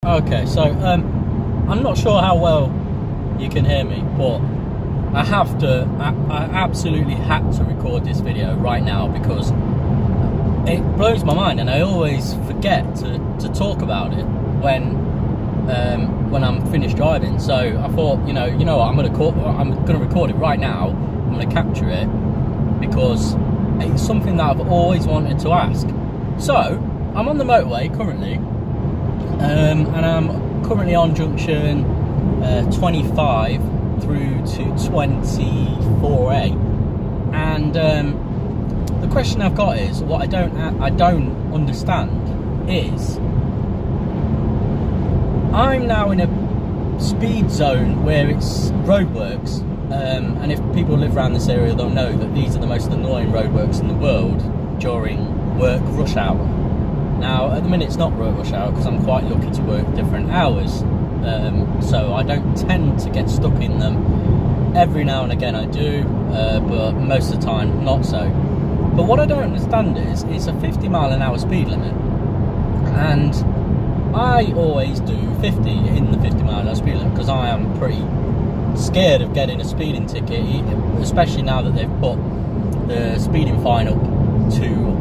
Okay, so I'm not sure how well you can hear me, but I absolutely had to record this video right now because it blows my mind, and I always forget to talk about it when I'm finished driving. So I thought, you know what, I'm gonna record it right now. I'm gonna capture it because it's something that I've always wanted to ask. So I'm on the motorway currently, and I'm currently on junction 25 through to 24A, and the question I've got is, what I don't understand is, I'm now in a speed zone where it's roadworks, and if people live around this area, they'll know that these are the most annoying roadworks in the world during work rush hour. Now, at the minute, it's not work rush hour because I'm quite lucky to work different hours, so I don't tend to get stuck in them. Every now and again I do, but most of the time not so. But what I don't understand is, it's a 50-mile-an-hour speed limit, and I always do 50 in the 50-mile-an-hour speed limit because I am pretty scared of getting a speeding ticket, especially now that they've put the speeding fine up to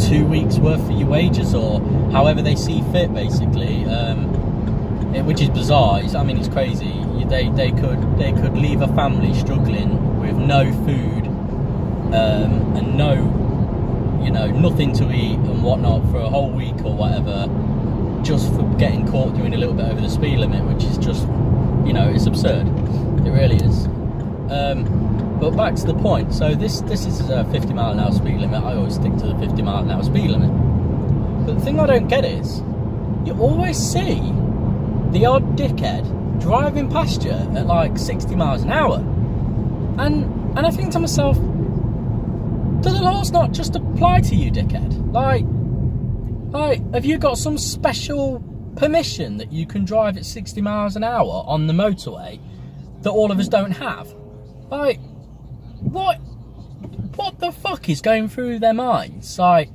2 weeks worth of your wages, or however they see fit, basically, which is bizarre. I mean, it's crazy. They could leave a family struggling with no food and nothing to eat and whatnot for a whole week or whatever, just for getting caught doing a little bit over the speed limit, which is just, it's absurd. It really is. But back to the point. So this is a 50-mile-an-hour speed limit. I always stick to the 50-mile-an-hour speed limit. But the thing I don't get is, you always see the odd dickhead driving past you at like 60 miles an hour, and I think to myself, do the laws not just apply to you, dickhead? Like, have you got some special permission that you can drive at 60 miles an hour on the motorway that all of us don't have? Like, what the fuck is going through their minds? Like,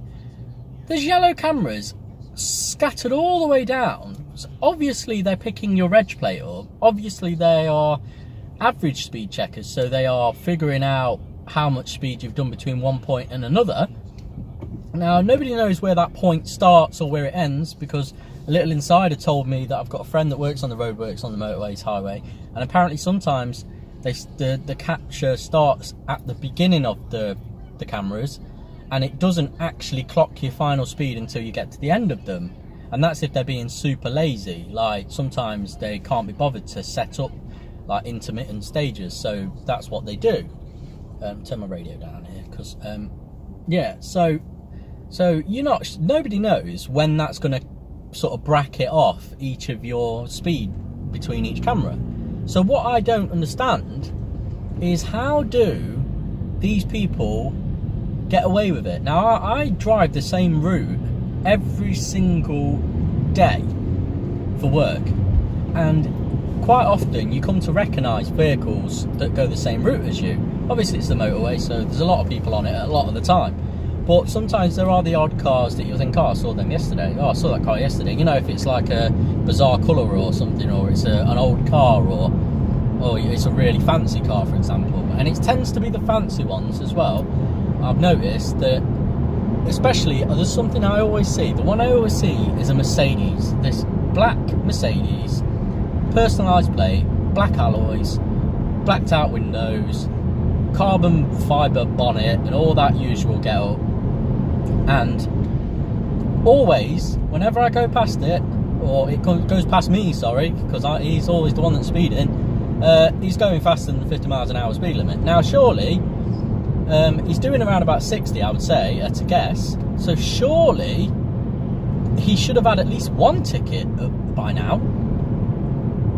there's yellow cameras scattered all the way down. So obviously they're picking your reg plate up. Obviously they are average speed checkers, so they are figuring out how much speed you've done between one point and another. Now, nobody knows where that point starts or where it ends, because a little insider told me that I've got a friend that works on the roadworks on the motorways highway, and apparently sometimes the capture starts at the beginning of the cameras, and it doesn't actually clock your final speed until you get to the end of them. And that's if they're being super lazy. Like, sometimes they can't be bothered to set up like intermittent stages, so that's what they do. Turn my radio down here, because so nobody knows when that's going to sort of bracket off each of your speed between each camera. So what I don't understand is, how do these people get away with it? Now, I drive the same route every single day for work, and quite often you come to recognise vehicles that go the same route as you. Obviously it's the motorway, so there's a lot of people on it a lot of the time, but sometimes there are the odd cars that you think, oh, I saw them yesterday, oh, I saw that car yesterday. If it's like a bizarre colour or something, or it's an old car, or it's a really fancy car, for example. And it tends to be the fancy ones as well. I've noticed that, especially, there's something I always see. The one I always see is a Mercedes. This black Mercedes, personalised plate, black alloys, blacked out windows, carbon fibre bonnet, and all that usual get-up. And always, whenever I go past it, or it goes past me, sorry, because he's always the one that's speeding, he's going faster than the 50 miles an hour speed limit. Now, surely, he's doing around about 60, I would say, to guess. So surely he should have had at least one ticket by now.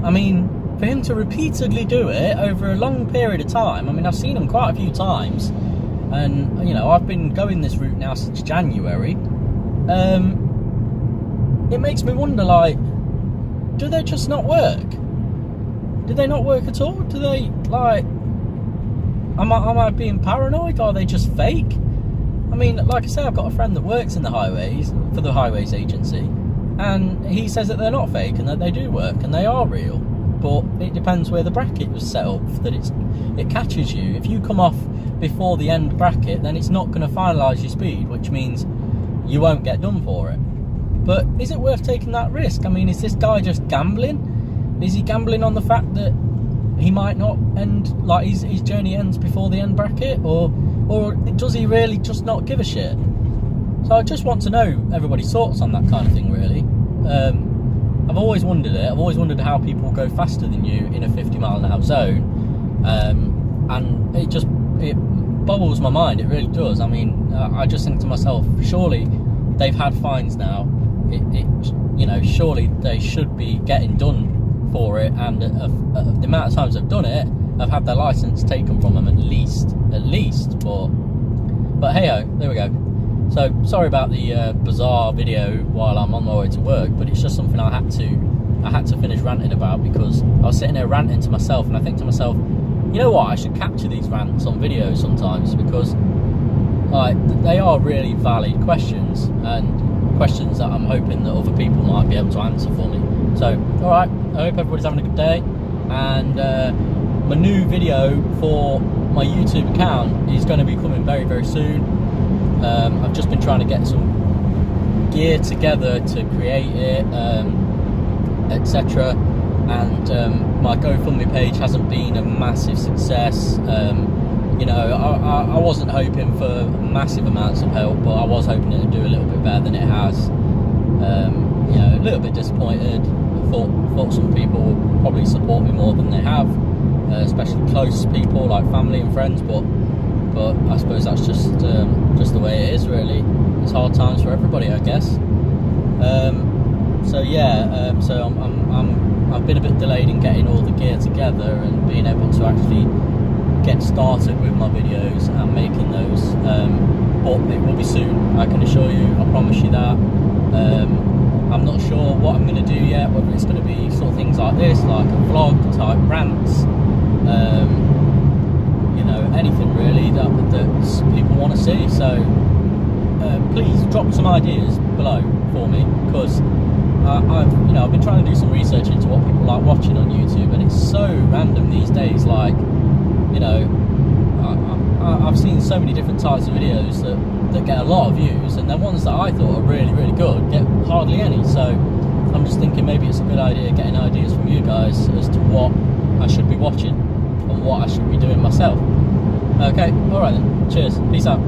I mean, for him to repeatedly do it over a long period of time, I mean, I've seen him quite a few times, and I've been going this route now since January. It makes me wonder, like, do they just not work? Do they not work at all? Do they, like, am I being paranoid? Are they just fake? I mean, like I say, I've got a friend that works in the highways, for the highways agency, And he says that they're not fake and that they do work and they are real. But it depends where the bracket was set up, that it catches you. If you come off before the end bracket, then it's not going to finalise your speed, which means you won't get done for it. But is it worth taking that risk? I mean, is this guy just gambling? Is he gambling on the fact that he might not end, like his journey ends before the end bracket, or does he really just not give a shit? So I just want to know everybody's thoughts on that kind of thing, really. I've always wondered it. I've always wondered how people go faster than you in a 50-mile-an-hour zone, and it boggles my mind. It really does. I mean, I just think to myself, surely they've had fines now. Surely they should be getting done for it, and the amount of times they've done it, I've had their license taken from them at least. But hey ho, there we go. So sorry about the bizarre video while I'm on my way to work, but it's just something I had to finish ranting about, because I was sitting there ranting to myself, and I think to myself, you know what, I should capture these rants on video sometimes, because they are really valid questions, and questions that I'm hoping that other people might be able to answer for me. So, alright, I hope everybody's having a good day, and my new video for my YouTube account is going to be coming very, very soon. I've just been trying to get some gear together to create it, etc. And my GoFundMe page hasn't been a massive success. I wasn't hoping for massive amounts of help, but I was hoping it would do a little bit better than it has. A little bit disappointed. I thought some people would probably support me more than they have, especially close people like family and friends, but I suppose that's just the way it is, really. It's hard times for everybody, I guess. So I've been a bit delayed in getting all the gear together and being able to actually get started with my videos and making those. But it will be soon, I can assure you. I promise you that. I'm not sure what I'm going to do yet, whether it's going to be sort of things like this, like a vlog type rants. Anything really that people want to see. So please drop some ideas below for me, because I've been trying to do some research into what people like watching on YouTube, and it's so random these days. Like, I've seen so many different types of videos that get a lot of views, and then ones that I thought are really, really good get hardly any. So I'm just thinking maybe it's a good idea getting ideas from you guys as to what I should be watching and what I should be doing myself. Okay, alright then. Cheers. Peace out.